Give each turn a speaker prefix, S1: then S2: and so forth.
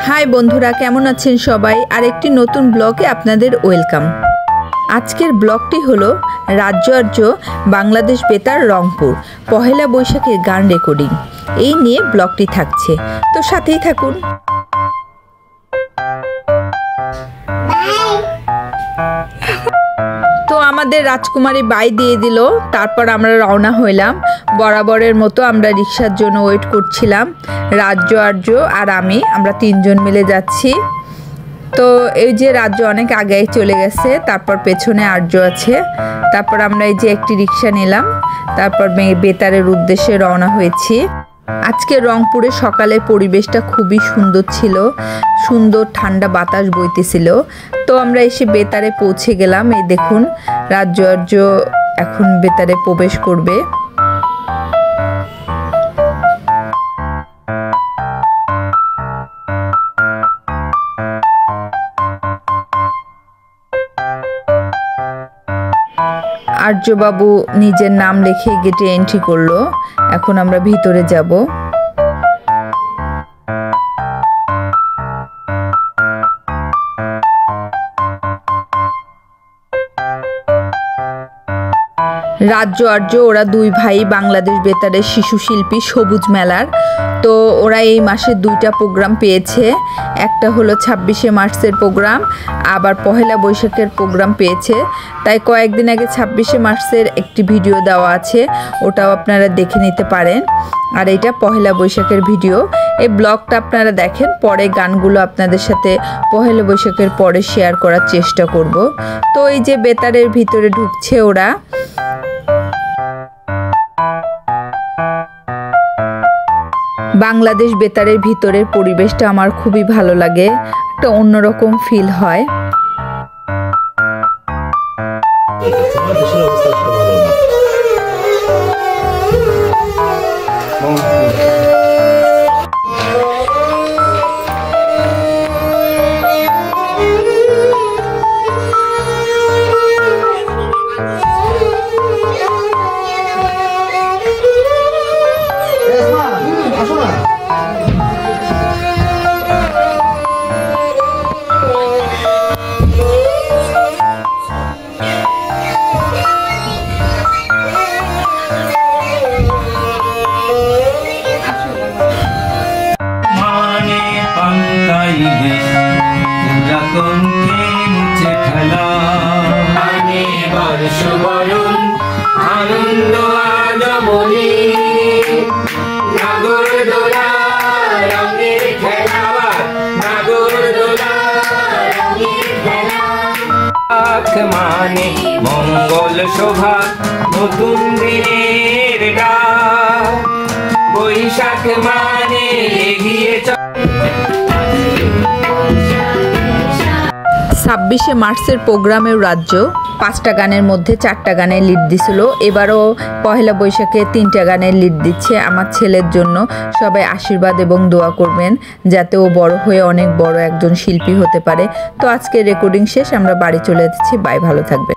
S1: High বন্ধুরা, কেমন আছেন সবাই? আরেকটি নতুন ব্লগে আপনাদের ওয়েলকাম। আজকের ব্লগটি হলো রাজ্য আর্য বাংলাদেশ বেতার রংপুর পহেলা বৈশাখের গান রেকর্ডিং, এই নিয়ে ব্লগটি থাকছে, তো সাথেই থাকুন। তো আমাদের রাজকুমারী বাই দিয়ে দিল, তারপর আমরা রওনা হইলাম। বরাবরের মতো আমরা রিক্সার জন্য ওয়েট করছিলাম। রাজ্য আর্য আর আমরা তিনজন মিলে যাচ্ছি। তো এই যে রাজ্য অনেক আগে চলে গেছে, তারপর পেছনে আর্য আছে। তারপর আমরা এই যে একটি রিক্সা নিলাম, তারপর বেতারের উদ্দেশ্যে রওনা হয়েছি। আজকে রংপুরে সকালের পরিবেশটা খুবই সুন্দর ছিল, সুন্দর ঠান্ডা বাতাস বইতেছিল। তো আমরা এসে বেতারে পৌঁছে গেলাম। এই দেখুন, রাজ্য আর্য এখন বেতারে প্রবেশ করবে। আর্যবাবু নিজের নাম লিখে গেটে এন্ট্রি করলো। এখন আমরা ভিতরে যাব। রাজ্য আর্য ওরা দুই ভাই বাংলাদেশ বেতারের শিশু শিল্পী সবুজ মেলার। তো ওরা এই মাসে দুইটা প্রোগ্রাম পেয়েছে, একটা হলো 26শে মার্চের প্রোগ্রাম, আবার পহেলা বৈশাখের প্রোগ্রাম পেয়েছে। তাই কয়েকদিন আগে 26শে মার্চের একটি ভিডিও দেওয়া আছে, ওটাও আপনারা দেখে নিতে পারেন। আর এটা পহেলা বৈশাখের ভিডিও। এই ব্লগটা আপনারা দেখেন, পরে গানগুলো আপনাদের সাথে পহেলা বৈশাখের পরে শেয়ার করার চেষ্টা করব। তো এই যে বেতারের ভিতরে ঢুকছে ওরা। বাংলাদেশ বেতারের ভিতরের পরিবেশটা আমার খুবই ভালো লাগে, একটা অন্যরকম ফিল হয়।
S2: মানে মঙ্গল শোভা নতুন দিনের ডাক, বৈশাখ মানে এগিয়ে
S1: 26শে মার্চের প্রোগ্রামের রাজ্য 5টা গানের মধ্যে 4টা গানের লিড দিছিল। এবারও পহেলা বৈশাখে 3টা গানের লিড দিচ্ছে। আমার ছেলের জন্য সবাই আশীর্বাদ এবং দোয়া করবেন, যাতে ও বড় হয়ে অনেক বড় একজন শিল্পী হতে পারে। তো আজকে রেকর্ডিং শেষ, আমরা বাড়ি চলে যাচ্ছি। বাই, ভালো থাকবে।